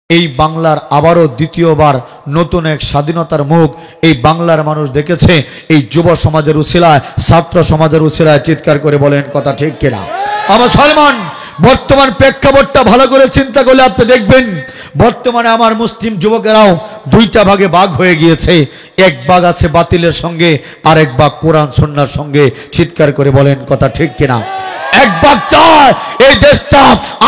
এই বাংলার আবারও দ্বিতীয়বার নতুন এক স্বাধীনতার মুখ এই বাংলার মানুষ দেখেছে। এই যুব সমাজের উছিলায়, ছাত্র সমাজের উছিলায় চিৎকার করে বলেন কথা ঠিক কিনা? আমার মুসলমান বর্তমান প্রেক্ষাপটটা ভালো করে চিন্তা করলে আপনি দেখবেন বর্তমানে আমার মুসলিম যুবকেরাও দুইটা ভাগে ভাগ হয়ে গিয়েছে। এক ভাগ আছে বাতিলের সঙ্গে, আরেক ভাগ কোরআন সুন্নাহর সঙ্গে। চিৎকার করে বলেন কথা ঠিক কিনা? এক ভাগ চায় এই দেশটা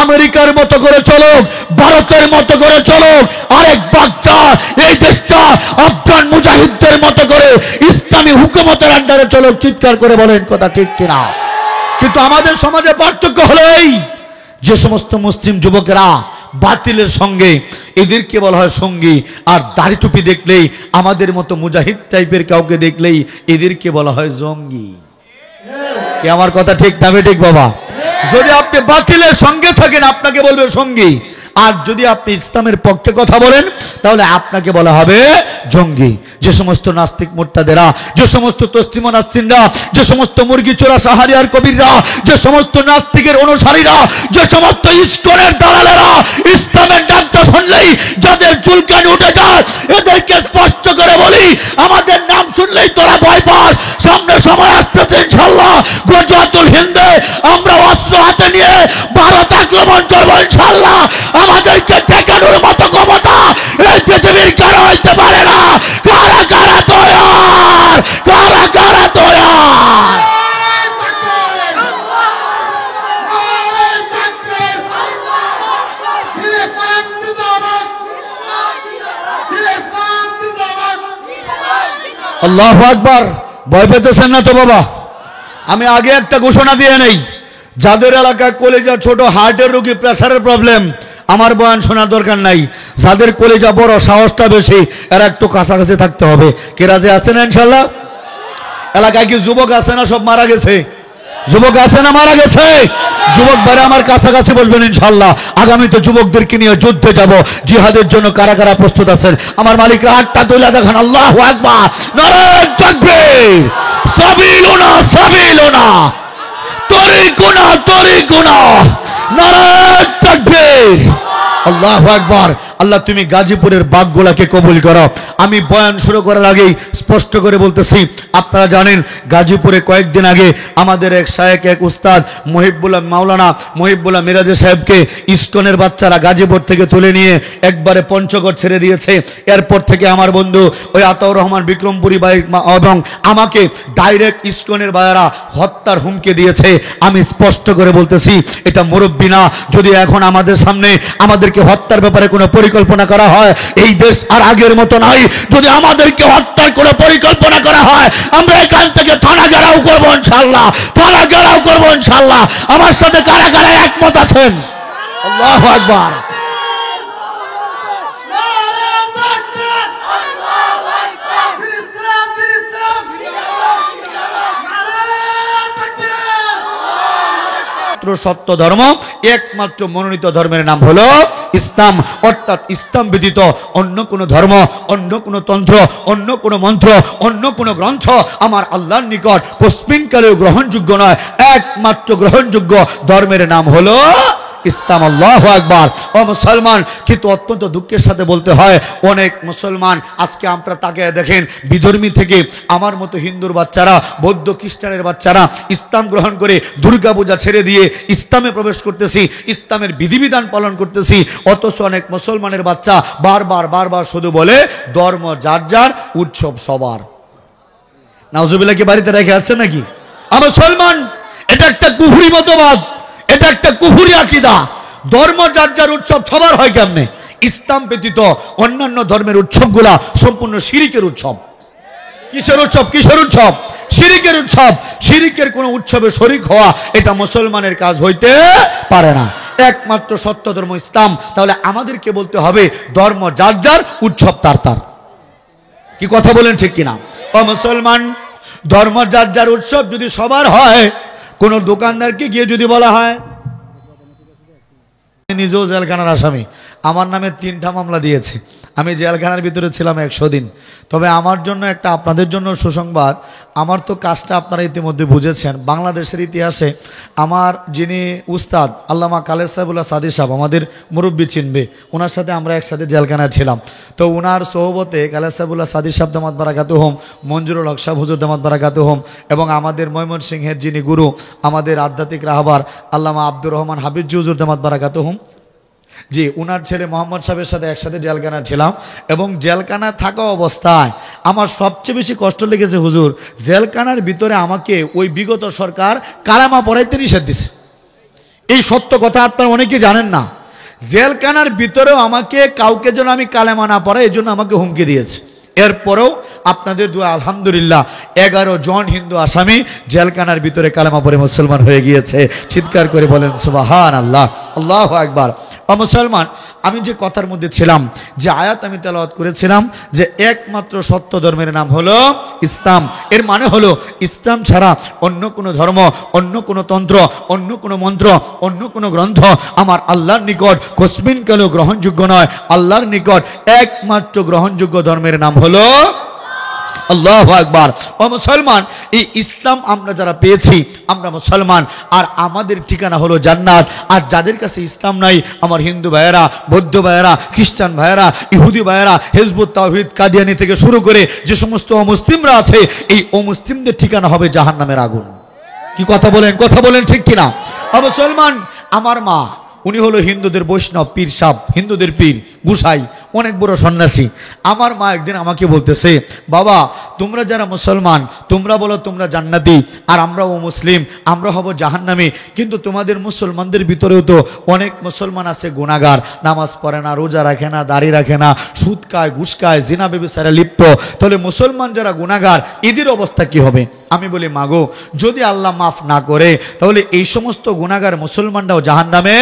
আমেরিকার মতো করে চলুক, ভারতের মতো করে চলুক, আরেক ভাগ চায় এই দেশটা আফগান মুজাহিদদের মতো করে ইসলামী হুকুমতের আন্ডারে চলুক। চিৎকার করে বলেন কথা ঠিক কিনা? কিন্তু আমাদের সমাজে পার্থক্য হলো এই, যে সমস্ত মুসলিম যুবকেরা বাতিলের সঙ্গে, এদেরকে বলা হয় সঙ্গী, আর দাড়ি টুপি দেখলেই, আমাদের মতো মুজাহিদ টাইপের কাউকে দেখলেই এদেরকে বলা হয় জঙ্গি। কি আমার কথা ঠিক না ঠিক বাবা? যদি আপনি বাতিলের সঙ্গে থাকেন আপনাকে বলবে সঙ্গী, আর যদি আপনি ইসলামের পক্ষে কথা বলেন তাহলে আপনাকে বলা হবে জঙ্গি। যে সমস্ত নাস্তিক মুরতাদেরা, যে সমস্ত তসলিমা নাস্তিনরা, যে সমস্ত মুরগি চোরা সাহারি আর কবিররা, যে সমস্ত নাস্তিকের অনুসারীরা, যে সমস্ত ইস্কনের দালালেরা ইসলামের ডাকটা শুনলেই যাদের চুলকানি উঠে যায়, এদেরকে স্পষ্ট করে বলি, আমাদের নাম শুনলেই তোরা ভয় পাস। সামনে সময় আসতেছে ইনশাআল্লাহ, গজওয়াতুল হিন্দে আমরা অস্ত্র হাতে নিয়ে ভারত আক্রমণ করবো ইনশাআল্লাহ। আমাদেরকে ঠেকানোর মতো ক্ষমতা এই পৃথিবীর কারো হইতে পারে না। কারা কারা তৈয়ার? কারা কারা তৈয়ার? আল্লাহু আকবার। ভয় পেতেছেন না তো বাবা? আমি আগে একটা ঘোষণা দিয়ে নেই, যাদের এলাকায় কলেজা ছোট, হার্টের রোগী, প্রেসারের প্রবলেম, আমার বয়ান শোনার দরকার নাই। যাদের কলেজা বড়, সাহসটা বেশি, এরা একটু কাছাকাছি থাকতে হবে। কে রাজি আছেন ইনশাআল্লাহ? এলাকায় কি যুবক আছে না সব মারা গেছে? যুবক আছে না মারা গেছে? যুবক ভাইরা আমার কাছাকাছি বসবেন ইনশাআল্লাহ। আগামীতে যুবকদেরকে নিয়ে যুদ্ধে যাব, জিহাদের জন্য কারা কারা প্রস্তুত আছেন? আমার মালিকরা হাতটা তুলে দেখান। আল্লাহু আকবার, নারায়ে তাকবীর, সাবিলুনা সাবিলুনা, তরিকুনা তরিকুনা, নারায়ে তাকবীর, আল্লাহু আকবার। আল্লাহ তুমি গাজীপুরের বাঘগুলাকে কবুল করো। আমি বয়ান শুরু করার আগেই স্পষ্ট করে বলতেছি, আপনারা জানেন গাজীপুরে কয়েকদিন আগে আমাদের এক শায়েখ, এক উস্তাদ মহিবুল্লাহ, মাওলানা মহিবুল্লাহ মিরাজে সাহেবকে ইস্কনের বাচ্চারা গাজীপুর থেকে তুলে নিয়ে একবারে পঞ্চগড় ছেড়ে দিয়েছে। এরপর থেকে আমার বন্ধু ওই আতাউর রহমান বিক্রমপুরী ভাই এবং আমাকে ডাইরেক্ট ইস্কনের ভাইয়ারা হত্যার হুমকি দিয়েছে। আমি স্পষ্ট করে বলতেছি, এটা মুরব্বি না। যদি এখন আমাদের সামনে আমাদেরকে হত্যার ব্যাপারে কোনো পরিকল্পনা করা হয়, এই দেশ আর আগের মতো নাই। যদি আমাদেরকে হত্যার কোনো পরিকল্পনা করা হয়, আমরা এখান থেকে থানা ঘেরাও করবো ইনশাআল্লাহ, থানা ঘেরাও করবো ইনশাআল্লাহ। আমার সাথে কারা কারা একমত আছেন? আল্লাহু আকবার। সত্য ধর্ম, একমাত্র মনোনীত ধর্মের নাম হলো ইসলাম। অর্থাৎ ইসলাম ব্যতীত অন্য কোন ধর্ম, অন্য কোন তন্ত্র, অন্য কোন মন্ত্র, অন্য কোন গ্রন্থ আমার আল্লাহর নিকট কোশ্চিনকালেও গ্রহণযোগ্য নয়। একমাত্র গ্রহণযোগ্য ধর্মের নাম হলো ইসলাম। আল্লাহু আকবার। ও মুসলমান, কিন্তু অত্যন্ত দুঃখের সাথে বলতে হয়, অনেক মুসলমান আজকে আপনারা তাকে দেখেন বিধর্মী থেকে আমার মতো হিন্দুর বাচ্চারা, বৌদ্ধ খ্রিস্টানের বাচ্চারা ইসলাম গ্রহণ করে দুর্গা পূজা ছেড়ে দিয়ে ইসলামে প্রবেশ করতেছি, ইসলামের বিধিবিধান পালন করতেছি। অথচ অনেক মুসলমানের বাচ্চা বারবার বারবার শুধু বলে ধর্ম যার যার, উৎসব সবার। নাউজুবিল্লাহ কি বাড়িতে রেখে আসছে নাকি? আমার মুসলমান, এটা একটা কুফরি মতবাদ, এটা একটা কুফরি আকীদা। ধর্ম যার যার, উৎসব সবার হয় কেমনে? ইসলাম ব্যতীত অন্যান্য ধর্মের উৎসবগুলা সম্পূর্ণ শিরিকের উৎসব। কিসের উৎসব? কিসের উৎসব? শিরিকের উৎসব। শিরিকের কোন উৎসবে শরীক হওয়া এটা মুসলমানের কাজ হইতে পারে না। একমাত্র সত্য ধর্ম ইসলাম। তাহলে আমাদেরকে বলতে হবে ধর্ম যার যার, উৎসব তার তার। কি কথা বলেন ঠিক কিনা? ও মুসলমান, ধর্ম যার যার, উৎসব যদি সবার হয়, কোন দোকানদারকে গিয়ে যদি বলা হয়, নিজেও জেলখানার আসামি, আমার নামে 3টা মামলা দিয়েছে। আমি জেলখানার ভিতরে ছিলাম 100 দিন। তবে আমার জন্য একটা, আপনাদের জন্য সুসংবাদ, আমার তো কাজটা আপনারা ইতিমধ্যে বুঝেছেন। বাংলাদেশের ইতিহাসে আমার যিনি উস্তাদ আল্লামা খালেদ সাহেবুল্লাহ সাদি সাহেব, আমাদের মুরব্বী চিনবে, ওনার সাথে আমরা একসাথে জেলখানায় ছিলাম। তো ওনার সোহবতে খালেদ সাহেবুল্লাহ সাদি সাহেব দামাত বারাকাতুহুম, মঞ্জুরুল হক সাহেব হুজুর দামাত বারাকাতুহুম, এবং আমাদের ময়মনসিংহের যিনি গুরু, আমাদের আধ্যাত্মিক রাহবার আল্লামা আব্দুর রহমান হাবিবজি হুজুর দামাত বারাকাতুহুম, জি, উনার ছেলে মোহাম্মদ সাহেবের সাথে একসাথে জেলখানা ছিলাম। এবং জেলখানা থাকা অবস্থায় আমার সবচেয়ে বেশি কষ্ট লেগেছে হুজুর, জেলখানার ভিতরে আমাকে ওই বিগত সরকার কালেমা পড়াইতে নিষেধ দিছে। এই সত্য কথা আপনারা অনেকে জানেন না। জেলখানার ভিতরেও আমাকে কাউকে যেন আমি কালেমা না পড়াই, এই জন্য আমাকে হুমকি দিয়েছে। এরপরেও আপনাদের দোয়া আলহামদুলিল্লাহ 11 জন হিন্দু আসামি জেলখানার ভিতরে কালেমা পড়ে মুসলমান হয়ে গিয়েছে। চিৎকার করে বলেন সুবহানাল্লাহ, আল্লাহু আকবার। মুসলমান, আমি যে কথার মধ্যে ছিলাম, যে আয়াত আমি তেলাওয়াত করেছিলাম, যে একমাত্র সত্য ধর্মের নাম হলো ইসলাম। এর মানে হলো ইসলাম ছাড়া অন্য কোনো ধর্ম, অন্য কোনো তন্ত্র, অন্য কোনো মন্ত্র, অন্য কোনো গ্রন্থ আমার আল্লাহর নিকট কসমিন কালেও গ্রহণযোগ্য নয়। আল্লাহর নিকট একমাত্র গ্রহণযোগ্য ধর্মের নাম হলো আল্লাহু আকবার। ও মুসলমান, এই ইসলাম আমরা যারা পেয়েছি আমরা মুসলমান, আর আমাদের ঠিকানা হলো জান্নাত। আর যাদের কাছে ইসলাম নাই, আমার হিন্দু ভাইয়েরা, বৌদ্ধ ভাইয়েরা, খ্রিস্টান ভাইয়েরা, ইহুদি ভাইয়েরা, হিজবুত তাওহীদ কাদিয়ানি থেকে শুরু করে যে সমস্ত অমুসলিমরা আছে, এই অমুসলিমদের ঠিকানা হবে জাহান্নামের আগুন। কি কথা বলেন ঠিক কিনা? ও মুসলমান, আমার মা, উনি হলো হিন্দুদের বৈষ্ণব পীর সাহেব, হিন্দুদের পীর গুসাই, অনেক বড় সন্ন্যাসী। আমার মা একদিন আমাকে বলতেছে, বাবা তোমরা যারা মুসলমান তোমরা বলো তোমরা জান্নাতি, আর আমরাও মুসলিম, আমরা হব জাহান্নামী। কিন্তু তোমাদের মুসলমানদের ভিতরেও তো অনেক মুসলমান আছে গুনাহগার, নামাজ পড়ে না, রোজা রাখে না, দাড়ি রাখে না, সুদ খায়, ঘুষ খায়, জিনা ব্যভিচারে লিপ্ত। তাহলে মুসলমান যারা গুনাহগার এদের অবস্থা কি হবে? আমি বলি, মাগো যদি আল্লাহ মাফ না করে তাহলে এই সমস্ত গুনাহগার মুসলমানরাও জাহান্নামে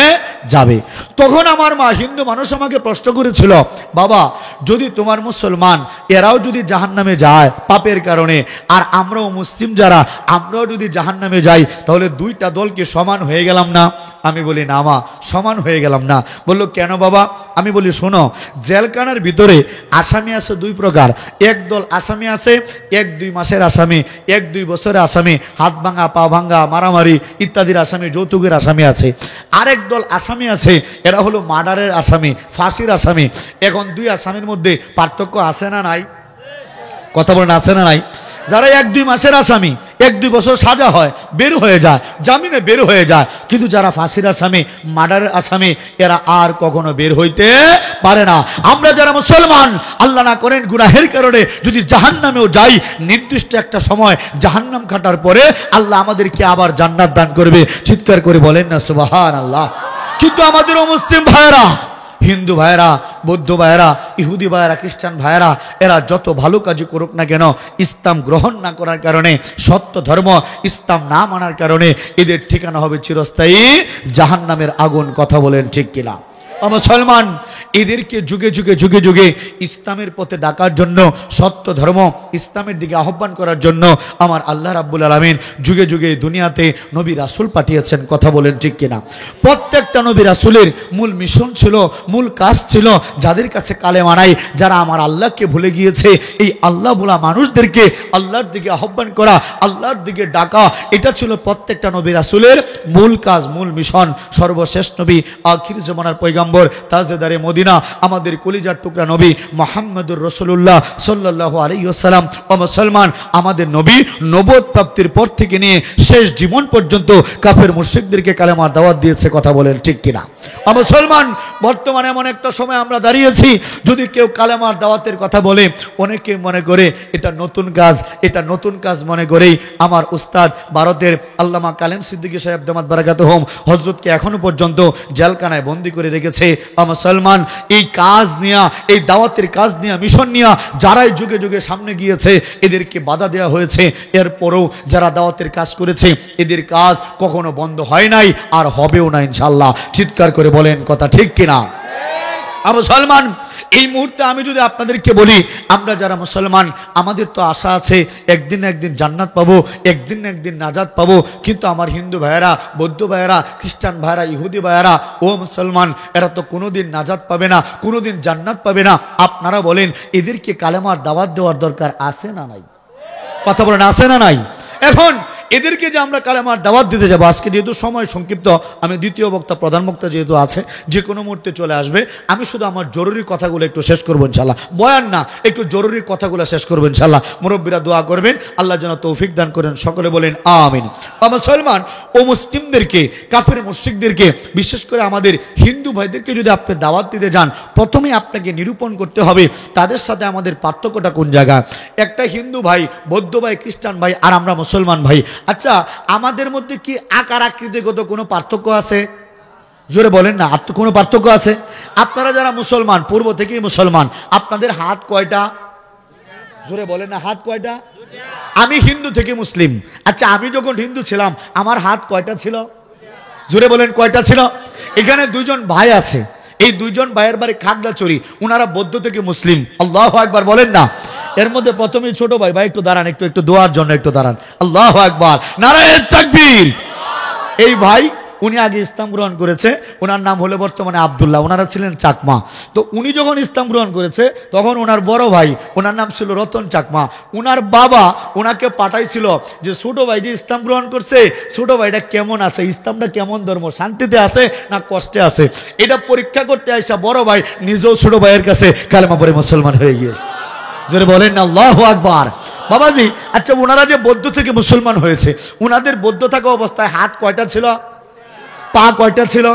যাবে। তখন আমার মা, হিন্দু মানুষ, আমাকে প্রশ্ন করেছিল, বাবা যদি তোমার মুসলমান এরাও যদি জাহান্নামে যায় পাপের কারণে, আর আমরাও মুসলিম যারা আমরাও যদি জাহান্নামে যাই, তাহলে দুইটা দল কি সমান হয়ে গেলাম না? আমি বলি, না মা, সমান হয়ে গেলাম না। বললো, কেন বাবা? আমি বলি, শোনো, জেলখানার ভিতরে আসামি আছে 2 প্রকার। এক দল আসামি আছে 1-2 মাসের আসামি, 1-2 বছরের আসামি, হাত ভাঙা, পা ভাঙা, মারামারি ইত্যাদির আসামি, যৌতুকের আসামি আছে। আরেক দল আসামি আছে, এরা হলো মার্ডারের আসামি, ফাঁসির আসামি। এখন 2 আসামির মধ্যে পার্থক্য আছে না নাই? কথা বলেন, আছে না নাই? যারা 1-2 মাসের আসামি, 1-2 বছর সাজা হয়, বের হয়ে যায়, জামিনে বের হয়ে যায়। কিন্তু যারা ফাঁসির আসামি, মার্ডারের আসামি, এরা আর কখনো বের হইতে পারে না। আমরা যারা মুসলমান, আল্লাহ না করেন গুনাহের কারণে যদি জাহান্নামেও যাই, নির্দিষ্ট একটা সময় জাহান্নাম কাটার পরে আল্লাহ আমাদেরকে আবার জান্নাত দান করবে। চিৎকার করে বলেন না সুবহানাল্লাহ। কিন্তু আমাদের মুসলিম ভাইয়েরা, হিন্দু ভাইয়েরা, বৌদ্ধ ভাইয়েরা, ইহুদি ভাইয়েরা, খ্রিস্টান ভাইয়েরা, এরা যত ভালো কাজই করুক না কেন, ইসলাম গ্রহণ না করার কারণে, সত্য ধর্ম ইসলাম না মানার কারণে এদের ঠিকানা হবে চিরস্থায়ী জাহান্নামের আগুন। কথা বলেন ঠিক কিনা? মুসলমান, এদেরকে যুগে যুগে যুগে যুগে ইসলামের পথে ডাকার জন্য, সত্য ধর্ম ইসলামের দিকে আহ্বান করার জন্য আমার আল্লাহ রাব্বুল আলামিন যুগে যুগে দুনিয়াতে নবী রাসূল পাঠিয়েছেন। কথা বলেন ঠিক কিনা? প্রত্যেকটা নবী রাসূলের মূল মিশন ছিল, মূল কাজ ছিল, যাদের কাছে কালেমা নাই, যারা আমার আল্লাহকে ভুলে গিয়েছে, এই আল্লাহ বলা মানুষদেরকে আল্লাহর দিকে আহ্বান করা, আল্লাহর দিকে ডাকা, এটা ছিল প্রত্যেকটা নবী রাসূলের মূল কাজ, মূল মিশন। সর্বশেষ নবী, আখির জামানার পয়গম্বর, তাজদারে মদিনা, আমাদের কলিজার টুকরা নবী মুহাম্মদুর রাসূলুল্লাহ সাল্লাল্লাহু আলাইহি ওয়াসাল্লাম। ও মুসলমান, আমাদের নবী নবুয়ত প্রাপ্তির পর থেকে নিয়ে শেষ জীবন পর্যন্ত কাফের মুশরিকদেরকে কালেমার দাওয়াত দিয়েছে। কথা বলেন ঠিক কিনা? ও মুসলমান, বর্তমানে এমন একটা সময় আমরা দাঁড়িয়েছি, যদি কেউ কালেমার দাওয়াতের কথা বলে, অনেকে মনে করে এটা নতুন কাজ, এটা নতুন কাজ মনে করেই আমার উস্তাদ ভারতের আল্লামা কালেম সিদ্দিকী সাহেব দামাত বারাকাতুহুম হযরতকে এখনো পর্যন্ত জেলখানায় বন্দী করে রেখেছে। মুসলমান, এই কাজ নিয়ে, এই দাওয়াতের কাজ নিয়ে, মিশন নিয়ে যারাই যুগে যুগে সামনে গিয়েছে, এদেরকে বাধা দেওয়া হয়েছে। এরপরও যারা দাওয়াতের কাজ করেছে, এদের কাজ কখনো বন্ধ হয় নাই, আর হবেও না ইনশাআল্লাহ। চিৎকার করে বলেন কথা ঠিক কিনা? মুসলমান, এই মুহূর্তে আমি যদি আপনাদেরকে বলি, আমরা যারা মুসলমান আমাদের তো আশা আছে একদিন না একদিন জান্নাত পাবো, একদিন না একদিন নাজাত পাবো। কিন্তু আমার হিন্দু ভাইয়েরা, বৌদ্ধ ভাইয়েরা, খ্রিস্টান ভাইয়েরা, ইহুদি ভাইয়েরা, ও মুসলমান, এরা তো কোনোদিন নাজাত পাবে না, কোনোদিন জান্নাত পাবে না। আপনারা বলেন এদেরকে কালেমার দাওয়াত দেওয়ার দরকার আছে না নাই? কথা বলেন আছে না নাই? এখন এদেরকে যে আমরা কালেমার দাওয়াত দিতে যাবো, আজকে যেহেতু সময় সংক্ষিপ্ত, আমি দ্বিতীয় বক্তা, প্রধান বক্তা যেহেতু আছে, যে কোনো মুহূর্তে চলে আসবে, আমি শুধু আমার জরুরি কথাগুলো একটু শেষ করবো ইনশাল্লাহ। বয়ান না, একটু জরুরি কথাগুলো শেষ করবো ইনশাল্লাহ। মুরব্বীরা দোয়া করবেন, আল্লাহ যেন তৌফিক দান করেন, সকলে বলেন আমিন। মুসলমান ও মুসলিমদেরকে, কাফের মুশরিকদেরকে, বিশেষ করে আমাদের হিন্দু ভাইদেরকে যদি আপনি দাওয়াত দিতে যান, প্রথমে আপনাকে নিরূপণ করতে হবে তাদের সাথে আমাদের পার্থক্যটা কোন জায়গায়। একটা হিন্দু ভাই, বৌদ্ধ ভাই, খ্রিস্টান ভাই, আর আমরা মুসলমান ভাই। আচ্ছা, আমাদের মধ্যে কি আকার আকৃতিগত কোনো পার্থক্য আছে? জোরে বলেন না, কোনো পার্থক্য আছে? আপনারা যারা মুসলমান, পূর্ব থেকেই মুসলমান, আপনাদের হাত কয়টা? জোরে বলেন না, হাত কয়টা? আমি হিন্দু থেকে মুসলিম। আচ্ছা, আমি যখন হিন্দু ছিলাম আমার হাত কয়টা ছিল? জোরে বলেন কয়টা ছিল? এখানে দুইজন ভাই আছে, এই দুইজন ভাইয়ের বাড়ি খাগড়াছড়ি, ওনারা বৌদ্ধ থেকে মুসলিম। আল্লাহু আকবার বলেন না। এর মধ্যে প্রথমেই ছোট ভাই, ভাই একটু দাঁড়ান, একটু দোয়ার জন্য একটু দাঁড়ান। আল্লাহু আকবার, নারায়ে তাকবীর। এই ভাই উনি আগে ইসলাম গ্রহণ করেছে, ওনার নাম হলো বর্তমানে আব্দুল্লাহ, ওনারা ছিলেন চাকমা। তো উনি যখন ইসলাম গ্রহণ করেছে তখন ওনার বড় ভাই, ওনার নাম ছিল রতন চাকমা, ওনার বাবা ওনাকে পাঠাইছিল যে ছোট ভাই যে ইসলাম গ্রহণ করছে, ছোট ভাইটা কেমন আছে, ইসলামটা কেমন ধর্ম, শান্তিতে আছে না কষ্টে আছে, এটা পরীক্ষা করতে আইসা বড় ভাই নিজেও ছোট ভাইয়ের কাছে কালেমা পড়ে মুসলমান হয়ে গিয়েছে। জোরে বলেন না আল্লাহু আকবার। বাবাজি, আচ্ছা ওনারা যে বৌদ্ধ থেকে মুসলমান হয়েছে, ওনাদের বৌদ্ধ থাকা অবস্থায় হাত কয়টা ছিল? পা কয়টা ছিল?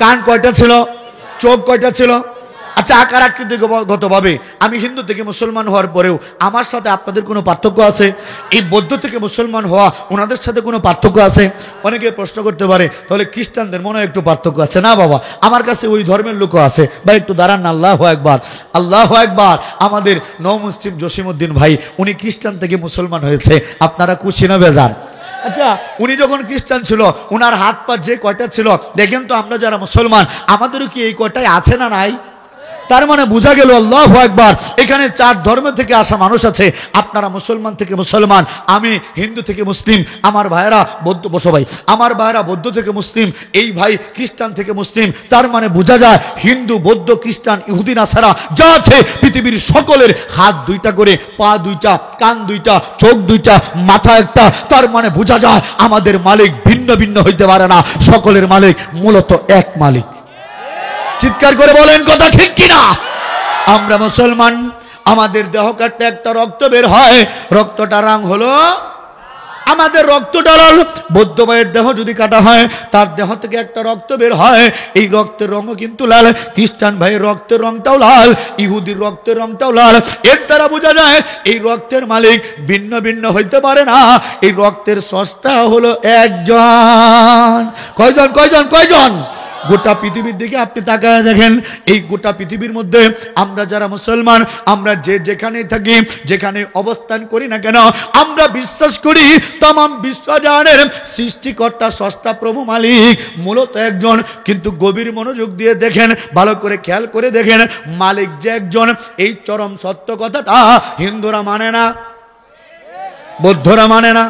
কান কয়টা ছিল? চোখ কয়টা ছিল? আচ্ছা, আকার আকৃতিগতভাবে আমি হিন্দু থেকে মুসলমান হওয়ার পরেও আমার সাথে আপনাদের কোনো পার্থক্য আছে? এই বৌদ্ধ থেকে মুসলমান হওয়া ওনাদের সাথে কোনো পার্থক্য আছে? অনেকে প্রশ্ন করতে পারে তাহলে খ্রিস্টানদের মনে হয় একটু পার্থক্য আছে। না বাবা, আমার কাছে ওই ধর্মের লোকও আছে। ভাই একটু দাঁড়ান না, আল্লাহু আকবার, আল্লাহু আকবার। আমাদের নও মুসলিম জসিমউদ্দিন ভাই, উনি খ্রিস্টান থেকে মুসলমান হয়েছে, আপনারা খুশি না বেজার? আচ্ছা, উনি যখন খ্রিস্টান ছিল ওনার হাত পা যে কয়টা ছিল, দেখেন তো আমরা যারা মুসলমান আমাদেরও কি এই কয়টাই আছে না নাই? তার মানে বোঝা গেল আল্লাহু আকবার, এখানে চার ধর্ম থেকে আসা মানুষ আছে। আপনারা মুসলমান থেকে মুসলমান, আমি হিন্দু থেকে মুসলিম, আমার ভাইয়েরা বৌদ্ধ, বসো ভাই, আমার ভাইয়েরা বৌদ্ধ থেকে মুসলিম, এই ভাই খ্রিস্টান থেকে মুসলিম। তার মানে বোঝা যায় হিন্দু, বৌদ্ধ, খ্রিস্টান, ইহুদি, নাসারা যা আছে পৃথিবীর সকলের হাত দুইটা করে, পা দুইটা, কান দুইটা, চোখ দুইটা, মাথা একটা। তার মানে বোঝা যায় আমাদের মালিক ভিন্ন ভিন্ন হইতে পারে না, সকলের মালিক মূলত এক মালিক। চিৎকার করে বলেন কথা ঠিক কিনা? আমরা মুসলমান, আমাদের দেহ কাটতে একটা রক্ত বের হয়, রক্তটা রং হলো আমাদের রক্তটা লাল। বৌদ্ধ ভাইয়ের দেহ যদি কাটা হয় তার দেহ থেকে একটা রক্ত বের হয়, এই রক্তের রঙও কিন্তু লাল। খ্রিস্টান ভাইয়ের রক্তের রংটাও লাল, ইহুদির রক্তের রংটাও লাল। এর দ্বারা বোঝা যায় এই রক্তের মালিক ভিন্ন ভিন্ন হইতে পারে না, এই রক্তের স্রষ্টা হলো একজন। কয়জন কয়জন কয়জন? গোটা পৃথিবীর দিকে আপনি তাকায় দেখেন, এই গোটা পৃথিবীর মধ্যে আমরা যারা মুসলমান, আমরা যে যেখানে থাকি, যেখানে অবস্থান করি না কেন, আমরা বিশ্বাস করি तमाम বিশ্বজাহানের সৃষ্টিকর্তা স্রষ্টা প্রভু মালিক মূলত একজন। কিন্তু গভীর মনোযোগ দিয়ে দেখেন, ভালো করে খেয়াল করে দেখেন, মালিক যে একজন, এই চরম সত্য কথাটা হিন্দুরা মানে না, বৌদ্ধরা মানে না,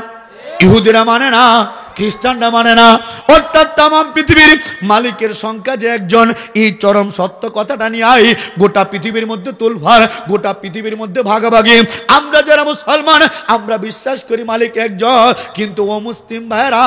ইহুদিরা মানে না, খ্রিস্টানরা মানে না। অর্থাৎ তামাম পৃথিবীর মালিকের সংখ্যা যে একজন, এই চরম সত্য কথাটা নিয়ে গোটা পৃথিবীর মধ্যে তুলফার, গোটা পৃথিবীর মধ্যে ভাগাভাগি। আমরা যারা মুসলমান আমরা বিশ্বাস করি মালিক একজন, কিন্তু ও মুসলিম ভাইরা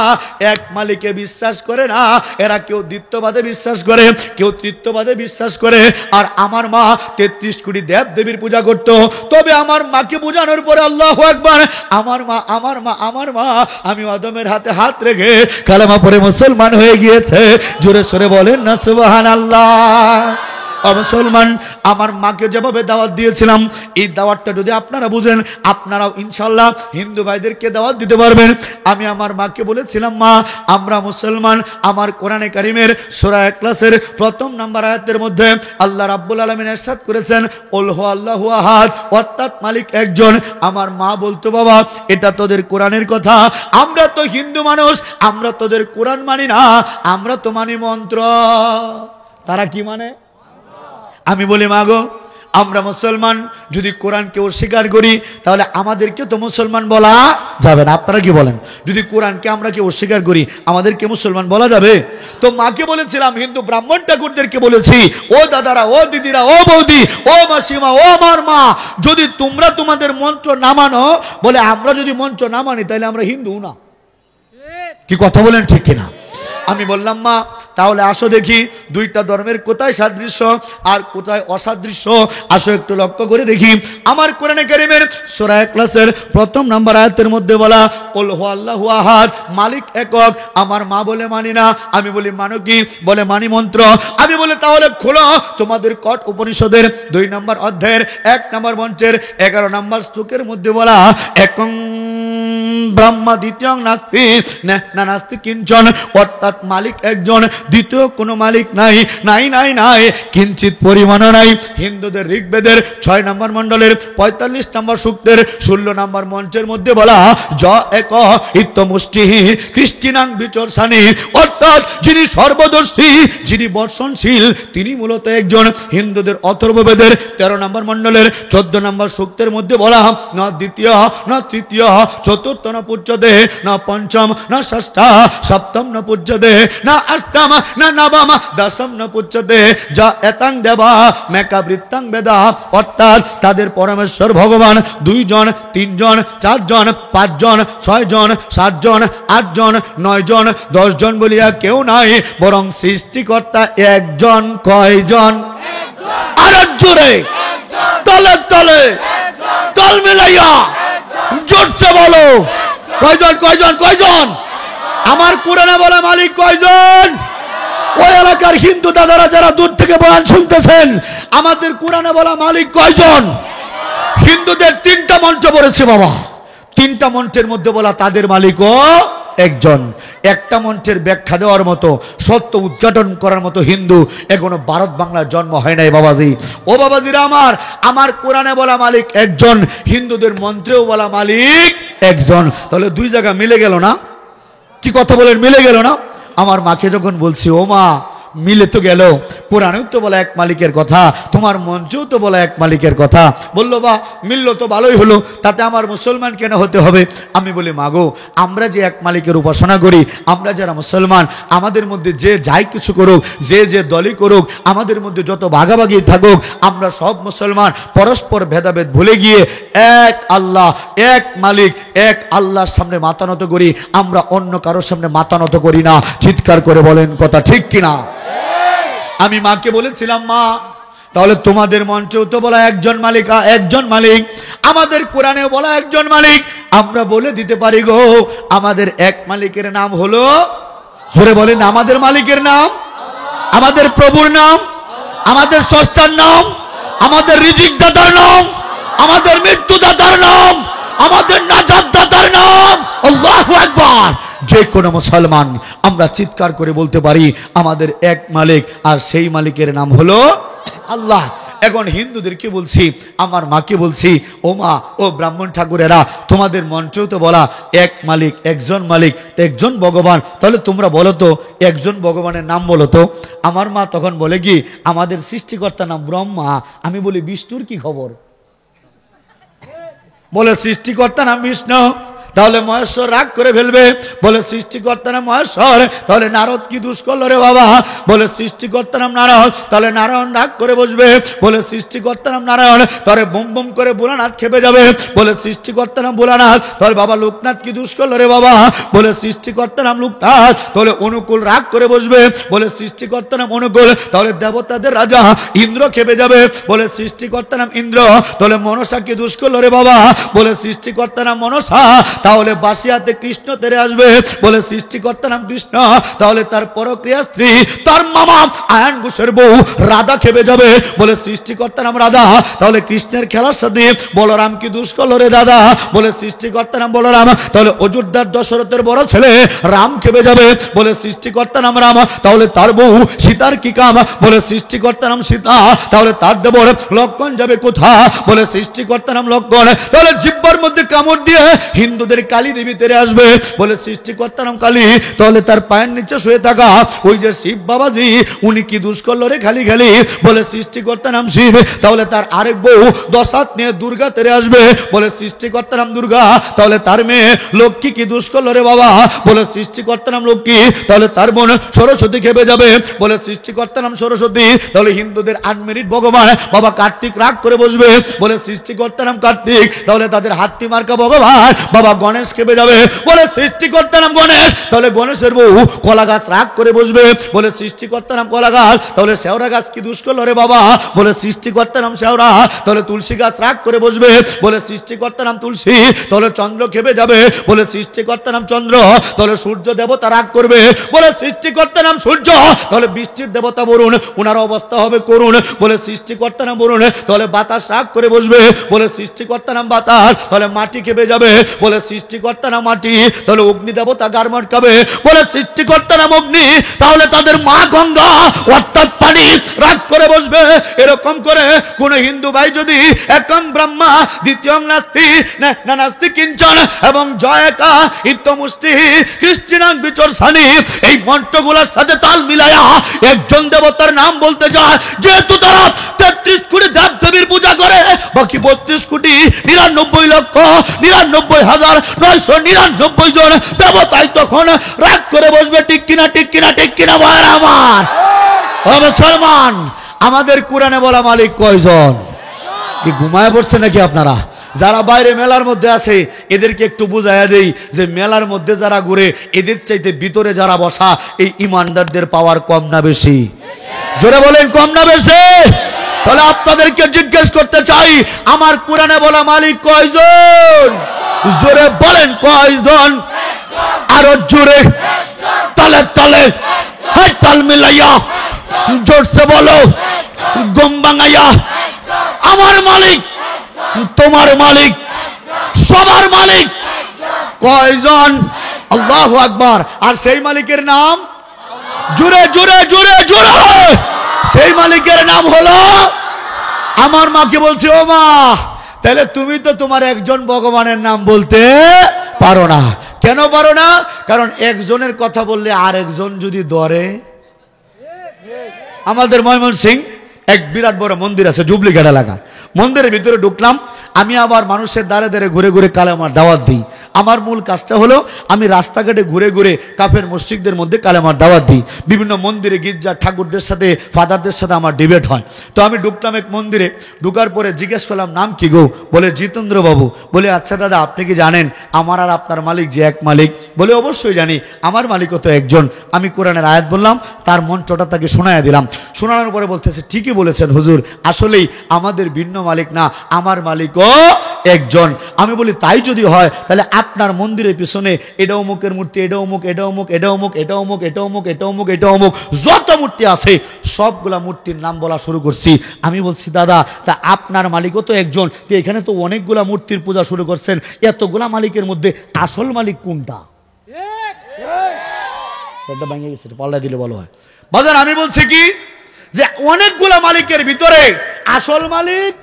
এক মালিকে বিশ্বাস করে না, এরা কেউ দ্বিত্ববাদে বিশ্বাস করে, কেউ তৃতীয়বাদে বিশ্বাস করে। আর আমার মা 33 কোটি দেব দেবীর পূজা করত, তবে আমার মাকে বোঝানোর পরে আল্লাহু আকবার, আমার মা আমার মা আমার মা আমি আদমের হাতে হাত রেখে কালেমা পড়ে মুসলমান হয়ে গিয়েছে। জোরে সরে বলেন না সুবহানাল্লাহ। মুসলমান, আমার মাকে যেভাবে দাওয়াত দিয়েছিলাম, এই দাওয়াতটা যদি আপনারা বুঝেন, আপনারাও ইনশাল্লাহ হিন্দু ভাইদেরকে দাওয়াত দিতে পারবেন। আমি আমার মাকে বলেছিলাম, মা আমরা মুসলমান। আমার কোরআনে কারিমের সূরা ইখলাসের 1 নম্বর আয়াতের মধ্যে আল্লাহ রাব্বুল আলামিন ইরশাদ করেছেন, কুল হু আল্লাহু আহাদ, অর্থাৎ মালিক একজন। আমার মা বলতো, বাবা এটা তোদের কোরআনের কথা, আমরা তো হিন্দু মানুষ, আমরা তোদের কোরআন মানি না, আমরা তো মানি মন্ত্র। তারা কি মানে? আমি বলি মাগো আমরা মুসলমান, যদি কোরআনকে অস্বীকার করি তাহলে আমাদেরকে তো মুসলমান বলা যাবে না। আপনারা কি বলেন? যদি কোরআনকে আমরা কি অস্বীকার করি আমাদেরকে মুসলমান বলা যাবে? তো মাকে বলেছিলাম, হিন্দু ব্রাহ্মণ ঠাকুরদেরকে বলেছি, ও দাদারা, ও দিদিরা, ও বৌদি, ও মাসিমা, ও আমার মা, যদি তোমরা তোমাদের মন্ত্র না মানো, বলে আমরা যদি মন্ত্র না মানি তাহলে আমরা হিন্দু না। কি কথা বলেন ঠিক কিনা? আমি বললাম মা তাহলে আসো দেখি দুইটা ধর্মের কোথায় সাদৃশ্য আর কোথায় অসাদৃশ্য, আসো একটু লক্ষ্য করে দেখি। আমার কোরআনে কারীমের সূরা ইখলাসের প্রথম নাম্বার আয়াতের মধ্যে বলা, কুল হুয়াল্লাহু আহাদ, মালিক একক। আমার মা বলে মানি না। আমি বলি মানো কি? বলে মানি মন্ত্র। আমি বলি তাহলে খোলো তোমাদের কট উপনিষদের 2 নম্বর অধ্যায়ের 1 নম্বর মঞ্চের 11 নম্বর শ্লোকের মধ্যে বলা, একং ব্রহ্মা দ্বিতীয়ং নাস্তি না নাস্তি কিঞ্চন, অর্থাৎ মালিক একজন, দ্বিতীয় কোনো মালিক নাই, নাই নাই নাই কিঞ্চিত পরিমাণও নাই। হিন্দুদের ঋগ্বেদের 6 নম্বর মণ্ডলের 45 নম্বর সূক্তের 16 নম্বর মঞ্চের মধ্যে বলা, য এক ইত্যমুষ্টি খ্রিস্টিনাং বিচর্ষানি, অর্থাৎ যিনি সর্বদর্শী, যিনি বর্ষণশীল, তিনি মূলত একজন। হিন্দুদের অথর্ববেদের 13 নম্বর মণ্ডলের 14 নম্বর সূক্তের মধ্যে বলা, ন দ্বিতীয় ন তৃতীয় চতুর্থ ন পূজ্যতে, না পঞ্চম না ষষ্ঠ সপ্তম ন পূজ্যতে, না অষ্টম না নবম দশম ন পূজ্যতে, যা এতাং দেবা মেকা বৃত্তাং বেদা, অর্থাৎ তাদের পরমেশ্বর ভগবান 2 জন 3 জন 4 জন 5 জন 6 জন 7 জন 8 জন 9 জন 10 জন বলিয়া কেউ নাই, বরং সৃষ্টিকর্তা একজন। কয়জন? আর জোরে তলে তলে তল মিলাইয়া জোরসে বলো, কয়জন কয়জন কয়জন? আমার কোরআনে বলা মালিক কয়জন? ওই এলাকার হিন্দু দাদারা যারা দূর থেকে বয়ান শুনতেছেন, আমাদের কোরআনে বলা মালিক কয়জন? হিন্দুদের 3টা মঞ্চ পড়েছে বাবা, 3টা মঞ্চের মধ্যে বলা তাদের মালিকও একজন। একটা মঞ্চের ব্যাখ্যা দেওয়ার মতো, সত্য উদ্ঘাটন করার মতো হিন্দু এখনো ভারত বাংলার জন্ম হয় নাই বাবাজি। ও বাবাজিরা আমার, আমার কোরআনে বলা মালিক একজন, হিন্দুদের মন্ত্রেও বলা মালিক একজন। তাহলে 2 জায়গা মিলে গেল না? কি কথা বলেন, মিলে গেল না? আমার মাকে যখন বলছি, ও মা মিলে তো গেল, কোরআনেও তো বলা এক মালিকের কথা, তোমার মঞ্চেও তো বলা এক মালিকের কথা, বললো বা মিললো তো ভালোই হলো, তাতে আমার মুসলমান কেন হতে হবে? আমি বলি মাগো, আমরা যে এক মালিকের উপাসনা করি, আমরা যারা মুসলমান, আমাদের মধ্যে যে যাই কিছু করুক, যে যে দলই করুক, আমাদের মধ্যে যত ভাগাভাগি থাকুক, আমরা সব মুসলমান পরস্পর ভেদাভেদ ভুলে গিয়ে এক আল্লাহ, এক মালিক, এক আল্লাহর সামনে মাথা নত করি, আমরা অন্য কারোর সামনে মাথা নত করি না। চিৎকার করে বলেন কথা ঠিক কিনা? আমি মাকে বলেছিলাম, মা তাহলে তোমাদের মঞ্চেও তো বলা একজন মালিক, একজন মালিক, আমাদের কোরআনেও বলা একজন মালিক, আমরা বলে দিতে পারি গো, আমাদের এক মালিকের নাম হলো, জোরে বলেন, আমাদের মালিকের নাম, আমাদের প্রভুর নাম, আমাদের স্রষ্টার নাম, আমাদের রিজিক দাতার নাম, আমাদের মৃত্যু দাতার নাম, আমাদের নাজাত দাতার নাম আল্লাহু আকবার। যে কোনো মুসলমান আমরা চিৎকার করে বলতে পারি আমাদের এক মালিক, আর সেই মালিকের নাম হলো আল্লাহ। এখন হিন্দুদেরকে বলছি, আমার মাকে বলছি, ও মা, ও ব্রাহ্মণ ঠাকুরেরা, তোমাদের মঞ্চেও তো বলা এক মালিক, একজন মালিক, একজন ভগবান, তাহলে তোমরা বলো তো একজন ভগবানের নাম বলো তো। আমার মা তখন বলে কি, আমাদের সৃষ্টিকর্তার নাম ব্রহ্মা। আমি বলি বিষ্ণুর কি খবর? বলে সৃষ্টিকর্তার নাম বিষ্ণু। তাহলে মহেশ্বর রাগ করে ফেলবে, বলে সৃষ্টিকর্তা নাম মহেশ্বর, তাহলে নারদ কি দুষ করলো রে বাবা? বলে সৃষ্টিকর্তা নাম নারদ, তাহলে নারায়ণ রাগ করে বসবে, বলে সৃষ্টিকর্তা নাম নারায়ণ, তাহলে বুম বুম করে ভোলানাথ খেপে যাবে, বলে সৃষ্টিকর্তা নাম ভোলানাথ, তাহলে বাবা লোকনাথ কি দুষ করলো রে বাবা? বলে সৃষ্টিকর্তা নাম লোকনাথ, তাহলে অনুকূল রাগ করে বসবে, বলে সৃষ্টিকর্তা নাম অনুকূল, তাহলে দেবতাদের রাজা ইন্দ্র খেপে যাবে, বলে সৃষ্টিকর্তা নাম ইন্দ্র, তাহলে মনসা কি দুষ করলো রে বাবা? বলে সৃষ্টিকর্তা নাম মনসা, তাহলে বাসিয়াতে কৃষ্ণ তেরে আসবে, বলে সৃষ্টিকর্তা নাম কৃষ্ণ, তাহলে তার পরক্রিয়া স্ত্রী, তার মামা আয়ন ঘোষের বউ রাধা খেপে যাবে, বলে সৃষ্টিকর্তা নাম রাধা, তাহলে কৃষ্ণের খেলার সাথে বলরাম কি দুষ করলো রে দাদা? বলে সৃষ্টিকর্তা নাম বলরাম, তাহলে অযোধ্যার দশরথের বড় ছেলে রাম খেপে যাবে, বলে সৃষ্টিকর্তা নাম রাম, তাহলে তার বউ সীতার কি কাম? বলে সৃষ্টিকর্তা নাম সীতা, তাহলে তার দেবর লক্ষণ যাবে কোথা? বলে সৃষ্টিকর্তা নাম লক্ষণ, তাহলে জিহ্বার মধ্যে কামড় দিয়ে হিন্দুদের ওদের কালী দেবী তেরে আসবে, বলে সৃষ্টিকর্তার নাম কালী, তাহলে তার পায়ের নিচে শুয়ে থাকা ওই যে শিব বাবাজি উনি কি দোষ করলো রে খালি খালি, বলে সৃষ্টিকর্তার নাম শিব, তাহলে তার আরেক বউ 10 হাত নিয়ে দুর্গা তেরে আসবে, বলে সৃষ্টিকর্তার নাম দুর্গা, তাহলে তার মেয়ে লক্ষ্মী কি দোষ করলো রে বাবা, বলে সৃষ্টিকর্তার নাম লক্ষ্মী, তাহলে তার বোন সরস্বতী খেপে যাবে, বলে সৃষ্টিকর্তার নাম সরস্বতী, তাহলে হিন্দুদের আনমেরিট ভগবান বাবা কার্তিক রাগ করে বসবে, বলে সৃষ্টিকর্তার নাম কার্তিক, তাহলে তাদের হাতি মার্কা ভগবান বাবা গণেশ খেপে যাবে, বলে সৃষ্টিকর্তার নাম গণেশ, তাহলে গণেশের বউ কলা গাছ রাগ করে বসবে, বলে সৃষ্টিকর্তার নাম কলা গাছ, তাহলে শেওড়া গাছ কি দোষ করলো রে বাবা, বলে সৃষ্টিকর্তার নাম শেওড়া, তাহলে তুলসী গাছ রাগ করে বসবে, বলে সৃষ্টিকর্তার নাম তুলসী, তাহলে চন্দ্র খেপে যাবে, বলে সৃষ্টিকর্তার নাম চন্দ্র, তাহলে সূর্য দেবতা রাগ করবে, বলে সৃষ্টিকর্তার নাম সূর্য, তাহলে বৃষ্টির দেবতা বরুণ ওনার অবস্থা হবে করুণ, বলে সৃষ্টিকর্তার নাম বরুণ, তাহলে বাতাস রাগ করে বসবে, বলে সৃষ্টিকর্তার নাম বাতাস, তাহলে মাটি খেপে যাবে, বলে সৃষ্টিকর্তার নাম মাটি, তাহলে অগ্নি দেবতা গার মটকাবে, বলে সৃষ্টিকর্তার নাম অগ্নি, তাহলে তাদের মা গঙ্গা অর্থাৎ পানি রাগ করে বসবে। এরকম করে কোন হিন্দু ভাই যদি একং ব্রহ্মা দ্বিতীয়ং নাস্তি না নাস্তি কিঞ্চন এবং জয়কা ইত্যমুষ্টি কৃষ্ণাং বিচর্ষণি এই মন্ত্রগুলোর সাথে তাল মিলায়া একজন দেবতার নাম বলতে যায়, যেহেতু তারা 33 কোটি দেব দেবীর পূজা করে, বাকি 32 কোটি 99,99,999 জন দেবতাই তখন রাগ করে বসবে। ঠিক কিনা ঠিক কিনা ঠিক কিনা ভাইরা আমার? মুসলমান, আমাদের কোরআনে বলা মালিক কয়জন? কি ঘুমায় পড়ছে নাকি আপনারা? যারা বাইরে মেলার মধ্যে আছে এদেরকে একটু বুঝাইয়া দেই যে মেলার মধ্যে যারা ঘুরে এদের চাইতে ভিতরে যারা বসা এই ইমানদারদের পাওয়ার কম না বেশি? জোরে বলেন কম না বেশি? তাহলে আপনাদেরকে জিজ্ঞেস করতে চাই, আমার কোরআনে বলা মালিক কয়জন? জোরে বলেন কয়জন? আরো জোরে, তালে তালে, হাই তাল মিলাইয়া জোরসে বলো, গম ভাঙাইয়া। আমার মালিক, তোমার মালিক, সবার মালিক কয়জন? আল্লাহু আকবার। আর সেই মালিকের নাম জোরে জোরে জোরে জোরে, সেই মালিকের নাম হলো। আমার মাকে বলছি, ও মা, তাহলে তুমি তো তোমার একজন ভগবানের নাম বলতে পারো না। কেন পারো না? কারণ একজনের কথা বললে আর একজন যদি ধরে। আমাদের ময়মনসিংহ এক বিরাট বড় মন্দির আছে জুবলিঘাট এলাকা, মন্দিরের ভিতরে ঢুকলাম আমি, আবার মানুষের দ্বারে দ্বারে ঘুরে ঘুরে কালেমার দাওয়াত দিই। আমার মূল কাজটা হলো আমি রাস্তাঘাটে ঘুরে ঘুরে কাফের মসজিদদের মধ্যে কালেমার দাওয়াত দিই। বিভিন্ন মন্দিরে গির্জা ঠাকুরদের সাথে ফাদারদের সাথে আমার ডিবেট হয়। তো আমি ঢুকলাম এক মন্দিরে, ঢুকার পরে জিজ্ঞেস করলাম নাম কি গো? বলে জিতেন্দ্র বাবু। বলে আচ্ছা দাদা, আপনি কি জানেন আমার আর আপনার মালিক যে এক মালিক? বলে অবশ্যই জানি, আমার মালিকও তো একজন। আমি কোরআনের আয়াত বললাম, তার মন্ত্রটা তাকে শোনায়া দিলাম। শোনানোর পরে বলতেছে ঠিকই বলেছেন হুজুর, আসলেই আমাদের ভিন্ন মালিক না, আমার মালিকও একজন। আমি বলি তাই যদি হয় তাহলে আপনার মন্দিরের পিছনে এটা অমুকের মূর্তি, এটা অমুক, এটা অমুক, এটা অমুক, এটা অমুক, এটা অমুক, এটা অমুক, এটা অমুক, যত মূর্তি আছে সবগুলা মূর্তির নাম বলা শুরু করছি। আমি বলছি দাদা, তা আপনার মালিকও তো একজন, তো এখানে তো অনেকগুলা মূর্তির পূজা শুরু করছেন, এতগুলা মালিকের মধ্যে আসল মালিক কোনটা? সেটা ভেঙে গেছে, পাল্লা দিলে ভালো হয়। বাজার আমি বলছি কি যে অনেকগুলা মালিকের ভিতরে আসল মালিক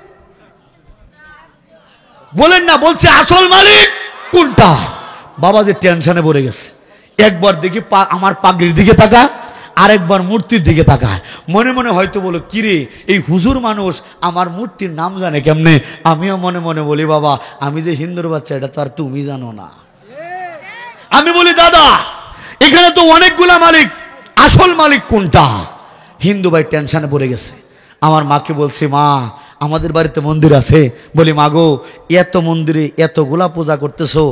বলেন না, বলছে আসল মালিক কোনটা? বাবা যে টেনশনে পড়ে গেছে, একবার দেখি আমার পাগড়ির দিকে তাকা, আরেকবার মূর্তির দিকে তাকায়, মনে মনে হয়তো বলো কিরে এই হুজুর মানুষ আমার মূর্তির নাম জানে কেমনে? আমিও মনে মনে বলি বাবা, আমি যে হিন্দুর বাচ্চা এটা তো আর তুমি জানো না। আমি বলি দাদা, এখানে তো অনেকগুলা মালিক, আসল মালিক কোনটা? হিন্দু ভাই টেনশনে পড়ে গেছে। আমার মাকে বলছি, মা আমাদের বাড়িতে মন্দির আছে। বলি মা গো, এত মন্দিরে এতগুলা পূজা করতেছো,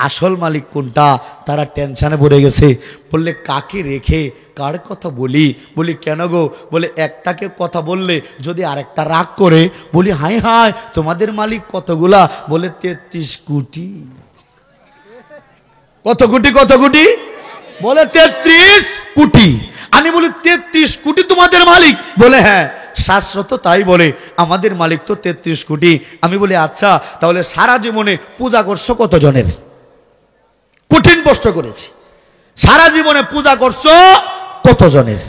আসল মালিক কোনটা? তারা টেনশনে পড়ে গেছে। বললে কাকে রেখে কার কথা বলি? বলি কেন গো? বলে একটাকে কথা বললে যদি আরেকটা রাগ করে। বলি হাই হাই, তোমাদের মালিক কতগুলা? বলে 33 কোটি। কত কোটি? কত কোটি? বলে 33 কোটি। আমি বলি 33 কোটি তোমাদের মালিক? বলে হ্যাঁ, শাস্ত্র তো তাই বলে, আমাদের মালিক তো 33 কোটি। আমি বলি আচ্ছা, তাহলে সারা জীবনে পূজা করছো কতজনের? কঠিন প্রশ্ন করেছি। সারা জীবনে পূজা করছো কতজনের?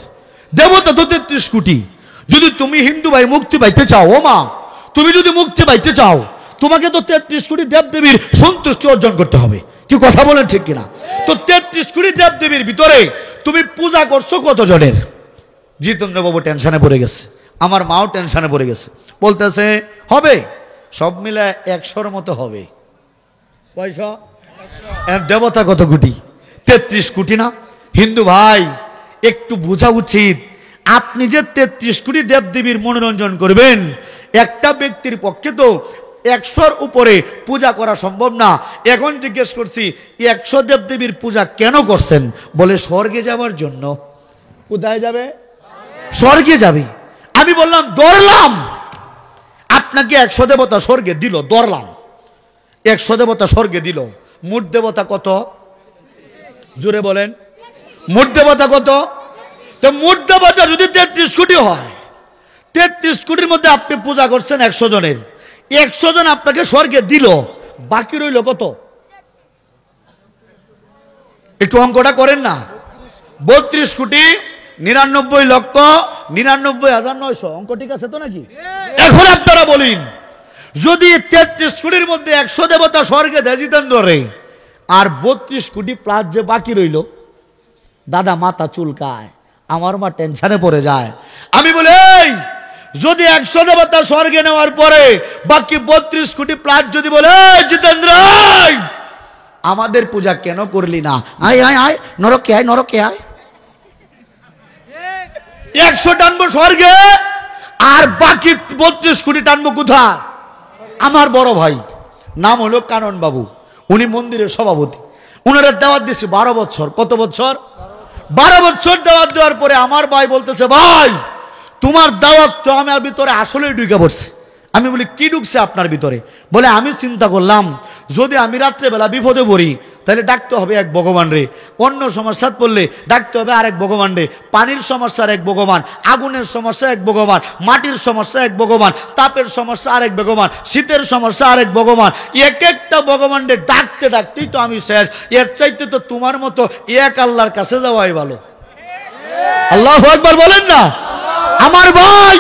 দেবতা তো 33 কোটি। যদি তুমি হিন্দু ভাই মুক্তি পাইতে চাও, ও মা, তুমি যদি মুক্তি পাইতে চাও, তোমাকে তো 33 কোটি দেবদেবীর সন্তুষ্টি অর্জন করতে হবে। কি কথা বলেন ঠিক কিনা? তো 33 কোটি দেব দেবীর ভিতরে তুমি পূজা করছো কত জনের? জিতেন্দ্র বাবু টেনশনে পড়ে গেছে, আমার মাও টেনশনে পড়ে গেছে, বলতেছে হবে সব মিলে 100-র মতো হবে। পয়সা দেবতা কত কোটি? 33 কোটি না? হিন্দু ভাই একটু বোঝা উচিত, আপনি যে 33 কোটি দেবদেবীর মনোরঞ্জন করবেন, একটা ব্যক্তির পক্ষে তো 100-র উপরে পূজা করা সম্ভব না। এখন জিজ্ঞেস করছি 100 দেবদেবীর পূজা কেন করছেন? বলে স্বর্গে যাওয়ার জন্য। কোথায় যাবে? স্বর্গে যাবে। আমি বললাম ধরলাম আপনাকে 100 দেবতা স্বর্গে দিল, ধরলাম 100 দেবতা স্বর্গে দিল, মোট দেবতা কত? জোরে বলেন, মোট দেবতা কত? তো মোট দেবতা যদি 33 কোটি হয়, 33 কোটির মধ্যে আপনি পূজা করছেন 100 জনের, 100 জন আপনাকে স্বর্গে দিল, বাকি রইল কত? একটু অঙ্কটা করেন না। 32 কোটি 99,99,900। অঙ্ক ঠিক আছে তো নাকি? এখন আপনারা বলেন, যদি 33 কোটির মধ্যে 100 দেবতা স্বর্গে দেয় জিতেন্দ্র রে, আর 32 কোটি প্লাস যে বাকি রইল, দাদা মাথা চুলকায়, আমার মা টেনশনে পড়ে যায়। আমি বলি এই যদি 100 দেবতা স্বর্গে নেওয়ার পরে বাকি 32 কোটি প্লাস যদি বলে জিতেন্দ্র আমাদের পূজা কেন করলি না? আয় আয় আয় নরকে আয়, নরকে আয়। 100 টানবো স্বর্গে, আর বাকি 32 কোটি টানবো কোথায়? আমার বড় ভাই নাম হলো কানন বাবু, উনি মন্দিরের সভাপতি, উনারা দাওয়াত দিচ্ছে 12 বছর। কত বছর? 12 বছর দাওয়াত দেওয়ার পরে আমার ভাই বলতেছে ভাই তোমার দাওয়াত তো আমার ভিতরে আসলেই ঢুকে পড়ছে। আমি বলি কি ঢুকছে আপনার ভিতরে? বলে আমি চিন্তা করলাম যদি আমি রাত্রেবেলা বিপদে পড়ি তাহলে ডাকতে হবে এক ভগবান রে, অন্য সমস্যা পড়লে ডাকতে হবে আরেক ভগবান রে, পানির সমস্যার এক ভগবান, আগুনের সমস্যা এক ভগবান, মাটির সমস্যা এক ভগবান, তাপের সমস্যা আরেক ভগবান, শীতের সমস্যা আরেক ভগবান, এক একটা ভগবান রে ডাকতে ডাকতেই তো আমি শেষ। এর চাইতে তো তোমার মতো এক আল্লাহর কাছে যাওয়াই ভালো। আল্লাহু আকবার বলেন না। আমার ভাই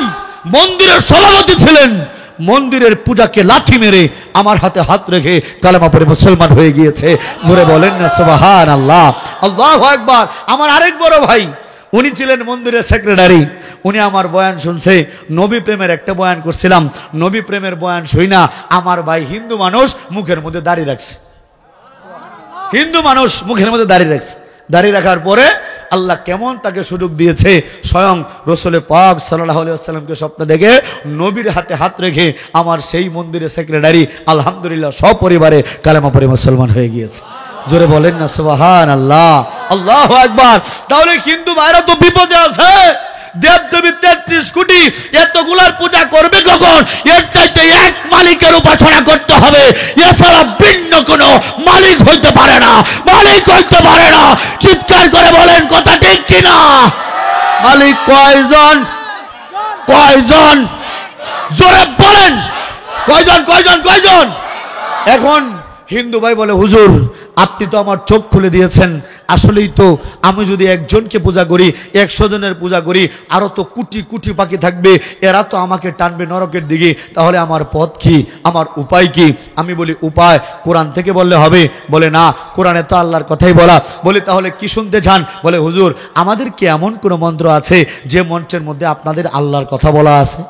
মন্দিরের সভাপতি ছিলেন, মন্দিরের পূজাকে লাথি মেরে আমার হাতে হাত রেখে কালেমা পড়ে মুসলমান হয়ে গিয়েছে। জোরে বলেন না সুবহানাল্লাহ, আল্লাহু আকবার। আমার আরেক বড় ভাই, উনি ছিলেন মন্দিরের সেক্রেটারি, উনি আমার বয়ান শুনছে, নবী প্রেমের একটা বয়ান করছিলাম, নবী প্রেমের বয়ান শুই না আমার ভাই হিন্দু মানুষ মুখের মধ্যে দাড়ি রাখছে, হিন্দু মানুষ মুখের মধ্যে দাড়ি রাখছে। দাড়ি রাখার পরে আল্লাহ কেমন তাকে সুযোগ দিয়েছে, স্বয়ং রাসূল পাক সাল্লাল্লাহু আলাইহি ওয়াসাল্লামকে স্বপ্ন দেখে নবীর হাতে হাত রেখে আমার সেই মন্দিরের সেক্রেটারি আলহামদুলিল্লাহ সপরিবারে কালেমা পড়ে মুসলমান হয়ে গিয়েছে। জোরে বলেন না সুবহানাল্লাহ, আল্লাহু আকবার। তাহলে হিন্দু ভাইরা তো বিপদে আছে। দেবদেবী 33 কোটি এতগুলার পূজা করবে কখন? এর চাইতে এক মালিকের উপাসনা করতে হবে, এছাড়া ভিন্ন কোনো মালিক হইতে পারে না, মালিক হইতে পারে না। চিৎকার করে বলেন কথা ঠিক কিনা? মালিক কয়জন? কয়জন? জোরে বলেন কয়জন? কয়জন? কয়জন? এখন হিন্দু ভাই বলে হুজুর আপনি তো আমার চোখ খুলে দিয়েছেন, আসলেই তো আমি যদি একজনকে পূজা করি 100 জনের পূজা করি আরো তো কোটি কোটি পাখি থাকবে, এরা তো আমাকে টানবে নরকের দিকে, তাহলে আমার পথ কি, আমার উপায় কি? আমি বলি উপায় কোরআন থেকে বললে হবে? বলে না, কোরআনে তো আল্লাহর কথাই বলা। বলি তাহলে কি শুনতে চান? বলে হুজুর আমাদের কি এমন কোন মন্ত্র আছে যে মন্ত্রের মধ্যে আপনাদের আল্লাহর কথা বলা আছে?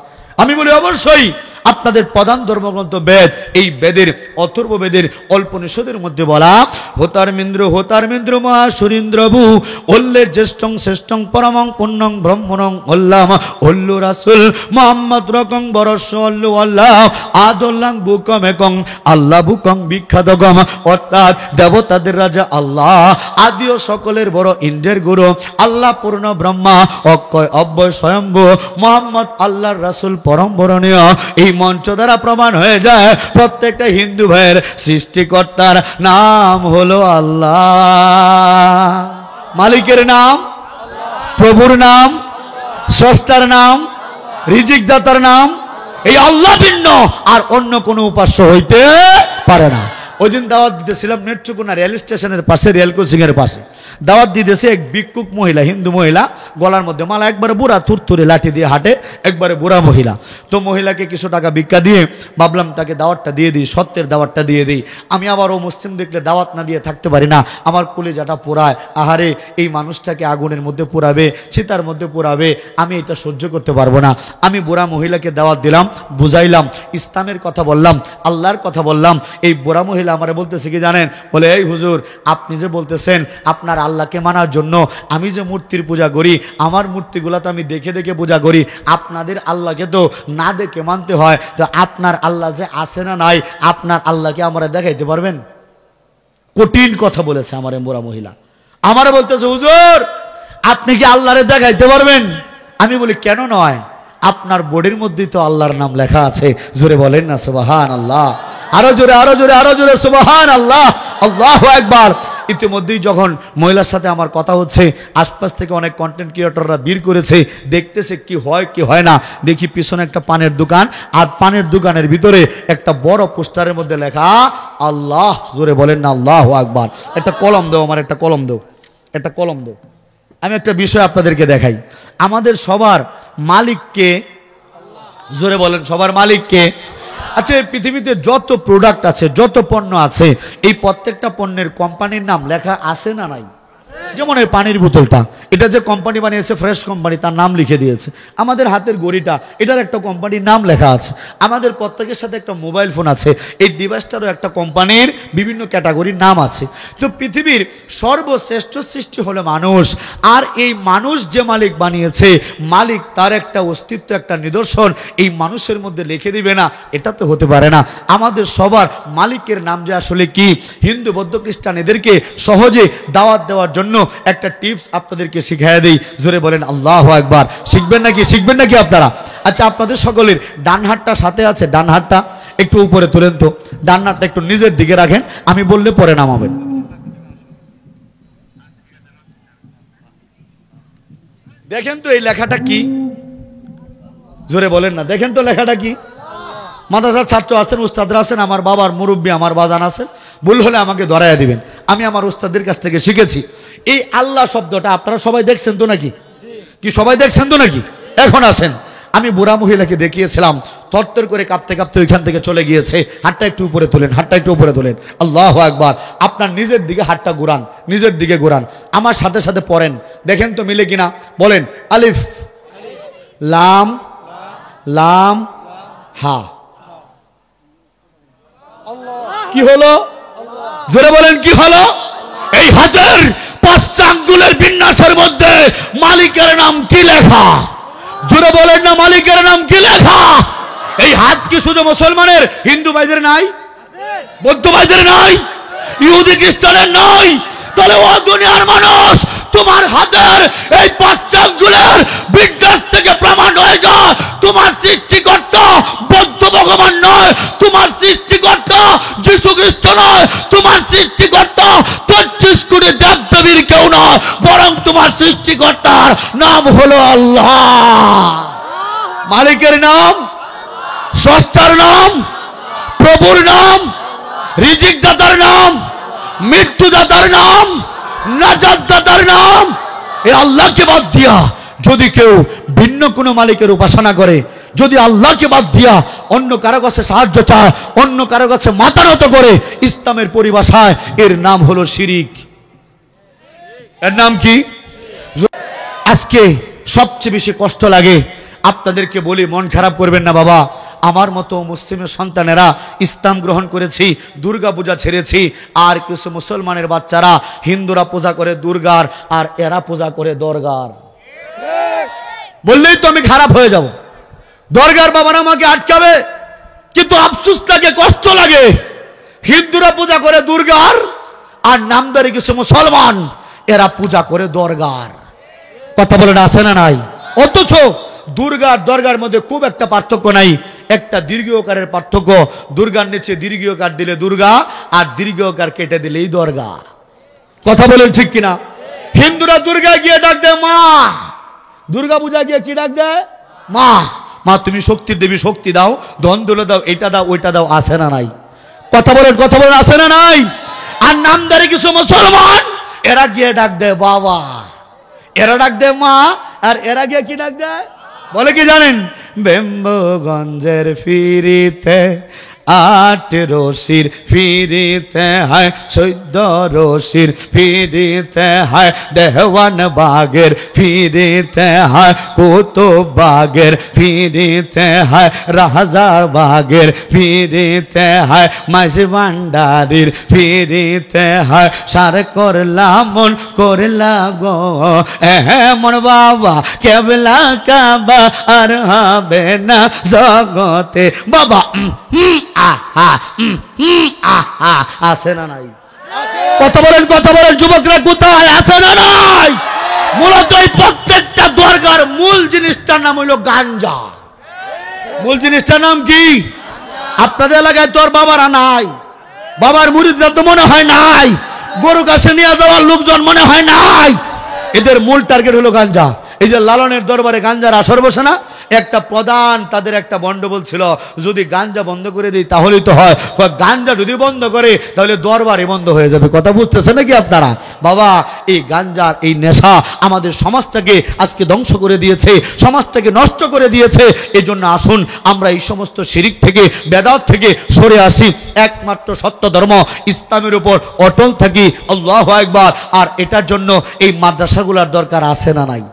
আমি বলি অবশ্যই, আপনাদের প্রধান ধর্মগ্রন্থ বেদ, এই বেদের অথর্ব বেদের অল্পনিষদের মধ্যে বলা হোতারমেন্দ্র মহাসুরেন্দ্রবু অল্লে জ্যেষ্ঠং শ্রেষ্ঠং পরমং পুণ্যং ব্রহ্মণং অল্লাম অল্লু রাসুল মোহাম্মদ রকং বরস্য অল্লু আল্লাহ আদল্লাং বুকম একং আল্লাহ বুকং বিখ্যাতগম, অর্থাৎ দেবতাদের রাজা আল্লাহ, আদিও সকলের বড় ইন্দ্রের গুরু আল্লাহ, পূর্ণ ব্রহ্মা, অক্ষয় অব্যয় স্বয়ম্ভু মোহাম্মদ আল্লাহর রাসুল পরম বরণীয়। এই মঞ্চ দ্বারা প্রমাণ হয়ে যায় প্রত্যেকটা হিন্দু ভাইয়ের সৃষ্টিকর্তার নাম হলো আল্লাহ। মালিকের নাম, প্রভুর নাম, স্রষ্টার নাম, রিজিক দাতার নাম, এই আল্লাহ ভিন্ন আর অন্য কোনো উপাস্য হইতে পারে না। ওই দিন দাওয়াত দিতেছিলাম নেত্রকোনা রেল স্টেশনের পাশে, রেল কোচিং এর পাশে। দাওয়াত দিতেছে এক ভিক্ষুক মহিলা, হিন্দু মহিলা, গলার মধ্যে মালা, একবারে বুড়া, থুরথুরে লাঠি দিয়ে হাঁটে, একবারে বুড়া মহিলা। তো মহিলাকে কিছু টাকা ভিক্ষা দিয়ে ভাবলাম তাকে দাওয়াতটা দিয়ে দিই, সত্যের দাওয়াতটা দিয়ে দিই। আমি আবার ও মুসলিম দেখলে দাওয়াত না দিয়ে থাকতে পারি না, আমার কলিজাটা পোড়ায়। আহারে, এই মানুষটাকে আগুনের মধ্যে পোড়াবে, চিতার মধ্যে পোড়াবে, আমি এটা সহ্য করতে পারবো না। আমি বুড়া মহিলাকে দাওয়াত দিলাম, বুঝাইলাম, ইসলামের কথা বললাম, আল্লাহর কথা বললাম। এই বুড়া মহিলা আমারে বলতেছে কি জানেন? বলে, এই হুজুর, আপনি যে বলতেছেন আপনার আল্লাহকে মানার জন্য আমি যে মূর্তির পূজা করি, আমার মূর্তিগুলো তো আমি দেখে দেখে পূজা করি, আপনাদের আল্লাহকে তো না দেখে মানতে হয়। তো আপনার আল্লাহ যে আছে না নাই, আপনার আল্লাহকে আমরা দেখাইতে পারবেন? কঠিন কথা বলেছে আমার বুড়া মহিলা। আমারে বলতেছে, হুজুর আপনি কি আল্লাহরে দেখাইতে পারবেন? আমি বলি, কেন নয়, আপনার বোর্ডের মধ্যেই তো আল্লাহর নাম লেখা আছে। জোরে বলেন না সুবহানাল্লাহ, আরো জোরে, আরো জোরে, আরো জোরে সুবহানাল্লাহ, আল্লাহু আকবার। ইতিমধ্যেই যখন মহিলার সাথে আমার কথা হচ্ছে, আশপাশ থেকে অনেক কন্টেন্ট ক্রিয়েটররা বের করেছে, দেখতেছে কি হয় কি হয় না। দেখি পিছনে একটা পানের দোকান, আর পানের দোকানের ভিতরে একটা বড় পোস্টারের মধ্যে লেখা আল্লাহ। জোরে বলেন না আল্লাহু আকবার। একটা কলম দাও, আমার একটা কলম দাও, একটা কলম দাও। আমি একটা বিষয় আপনাদেরকে দেখাই, আমাদের সবার মালিককে। জোরে বলেন, সবার মালিককে। আচ্ছা, এই পৃথিবীতে যত প্রোডাক্ট আছে, যত পণ্য আছে, এই প্রত্যেকটা পণ্যের কোম্পানির নাম লেখা আছে না নাই? যেমন এই পানির বোতলটা, এটা যে কোম্পানি বানিয়েছে, ফ্রেশ কোম্পানি, তার নাম লিখে দিয়েছে। আমাদের হাতের ঘড়িটা, এটার একটা কোম্পানির নাম লেখা আছে। আমাদের প্রত্যেকের সাথে একটা মোবাইল ফোন আছে, এই ডিভাইসটারও একটা কোম্পানির বিভিন্ন ক্যাটাগরির নাম আছে। তো পৃথিবীর সর্বশ্রেষ্ঠ সৃষ্টি হলো মানুষ, আর এই মানুষ যে মালিক বানিয়েছে, মালিক তার একটা অস্তিত্ব, একটা নিদর্শন এই মানুষের মধ্যে লিখে দিবে না, এটা তো হতে পারে না। আমাদের সবার মালিকের নাম যে আসলে কি, হিন্দু, বৌদ্ধ, খ্রিস্টান এদেরকে সহজে দাওয়াত দেওয়ার জন্য একটা টিপস আপনাদেরকে শিখিয়ে দেই। জোরে বলেন আল্লাহু আকবার। শিখবেন নাকি? শিখবেন নাকি আপনারা? আচ্ছা, আপনাদের সকলের ডান হাতটা সাথে আছে? ডান হাতটা একটু উপরে তুলেন তো, ডান হাতটা একটু নিজের দিকে রাখেন, আমি বললে পরে নামাবেন। দেখেন তো এই লেখাটা কি? জোরে বলেন না, দেখেন তো লেখাটা কি? মাদ্রাসার ছাত্র আছেন, উস্তাদরা আছেন, আমার বাবার মুরব্বী, আমার বাজান আছেন, ভুল হলে আমাকে ধরাইয়া দিবেন। আমি আমার উস্তাদের কাছ থেকে শিখেছি। এই আল্লাহ শব্দটা আপনারা সবাই দেখছেন তো নাকি? কি সবাই দেখছেন তো নাকি? এখন আসেন, আমি বুড়া মহিলাকে দেখিয়েছিলাম, তরতর করে কাঁপতে কাঁপতে ওইখান থেকে চলে গিয়েছে। হাতটা একটু উপরে তোলেন, হাতটা একটু উপরে তোলেন। আল্লাহু আকবার। আপনার নিজের দিকে হাতটা ঘুরান, নিজের দিকে ঘুরান, আমার সাথে সাথে পড়েন, দেখেন তো মিলে কিনা। বলেন, আলিফ লাম লাম হা। কি হলো? জোরে বলেন, কি হলো? এই হাতের 5টা আঙ্গুলের বিন্যাসের মধ্যে মালিকের নাম কি লেখা? জোরে বলেন না, মালিকের নাম কি লেখা? এই হাত কি শুধু মুসলমানের, হিন্দু ভাইদের নাই, বৌদ্ধ ভাইদের নাই, ইহুদি খ্রিস্টানের নাই? তাহলে ও দুনিয়ার মানুষ, তোমার হাতের এই 5টা আঙ্গুলের বিন্যাস থেকে প্রমাণ হয়ে যায় তোমার সৃষ্টিকর্তা বৌদ্ধ ভগবান নয়, তোমার সৃষ্টিকর্তা যীশু খ্রিস্ট নয়, তোমার সৃষ্টিকর্তা 33 কোটি দেবদেবীর কেউ নয়, বরং তোমার সৃষ্টিকর্তার নাম হলো আল্লাহ। মালিকের নাম, স্রষ্টার নাম, প্রভুর নাম, রিজিক দাতার নাম, মৃত্যু দাতার নাম, নাজাত দাতার নাম। এই আল্লাহকে বাদ দিয়া যদি কেউ ভিন্ন কোনো মালিকের উপাসনা করে, যদি আল্লাহকে বাদ দিয়া অন্য কারো কাছে সাহায্য চায়, অন্য কারো কাছে মাথা নত করে, ইসলামের পরিভাষায় এর নাম হলো শিরিক। এর নাম কি? আজকে সবচেয়ে বেশি কষ্ট লাগে, আপনাদেরকে বলি, মন খারাপ করবেন না বাবা, আমার মতো মুসলিমের সন্তানেরা ইসলাম গ্রহণ করেছি, দুর্গা পূজা ছেড়েছি, আর কিছু মুসলমানের বাচ্চারা, হিন্দুরা পূজা করে দুর্গার, আর এরা পূজা করে দরগার। বললেই তো আমি খারাপ হয়ে যাব, দরগার বাবারা আমাকে আটকাবে, কিন্তু আফসোস লাগে, কষ্ট লাগে। হিন্দুরা পূজা করে দুর্গার, আর নামদারি কিছু মুসলমান এরা পূজা করে দরগার। কথা বলেন, আছে না নাই? অথচ দুর্গার দরগার মধ্যে খুব একটা পার্থক্য নাই, একটা দীর্ঘকারের পার্থক্য। দুর্গার নিচে দীর্ঘকার দিলে দুর্গা, আর দীর্ঘকার কেটে দিলেই দরগা। কথা বলেন ঠিক কিনা? হিন্দুরা দুর্গা গিয়ে ডাক দেয় মা, দুর্গা পূজা গিয়ে কি ডাক দেয়? মা। মা তুমি শক্তির দেবী, শক্তি দাও, ধন দৌলত দাও, এটা দাও, ওইটা দাও। আছে না নাই? কথা বলেন, কথা বলেন, আছে না নাই? আর নামদারি কিছু মুসলমান এরা গিয়ে ডাক দেয় বাবা, এরা ডাক দেয় মা, আর এরা গিয়ে কি ডাক দেয় বলে কি জানেন? বেম্বগঞ্জের ফিরিতে 8 রশির ফিরিতে হয়, 14 রশির ফিরিতে হয়, দেওয়ান বাগের ফিরিতে হয়, কুতুব বাগের ফিরিতে হয়, রাজার বাগের ফিরিতে হয়, মাঝি ভান্ডারির ফিরিতে হয়, সার করলা মন করলা গো এমন বাবা, কেবলা কাবা আর হবে না জগতে বাবা। আহা আহা, আছে না নাই? কথা বলেন যুবকরা, কোথায় আছে না নাই? মূলত এই প্রত্যেকটা দরগার মূল জিনিসটার নাম হইল গাঞ্জা। মূল জিনিসটার নাম কি? আপনাদের এলাকায় তোর বাবারা নাই, বাবার মুরিদরা তো মনে হয় নাই, গরু কাছে নিয়ে যাওয়ার লোকজন মনে হয় নাই। এদের মূল টার্গেট হলো গাঞ্জা। এই যে লালনের দরবারে গাঞ্জার আসর বসে না, একটা প্রধান তাদের একটা গন্ডগোল ছিল, যদি গাঞ্জা বন্ধ করে দিই তাহলেই তো হয়, গাঞ্জা যদি বন্ধ করে তাহলে দরবারে বন্ধ হয়ে যাবে। কথা বুঝতেছে নাকি আপনারা? বাবা, এই গাঞ্জার এই নেশা আমাদের সমাজটাকে আজকে ধ্বংস করে দিয়েছে, সমাজটাকে নষ্ট করে দিয়েছে। এই জন্য আসুন আমরা এই সমস্ত শিরিক থেকে, বেদাত থেকে সরে আসি, একমাত্র সত্য ধর্ম ইসলামের উপর অটল থাকি। আল্লাহু আকবার। আর এটার জন্য এই মাদ্রাসাগুলোর দরকার আছে না নাই?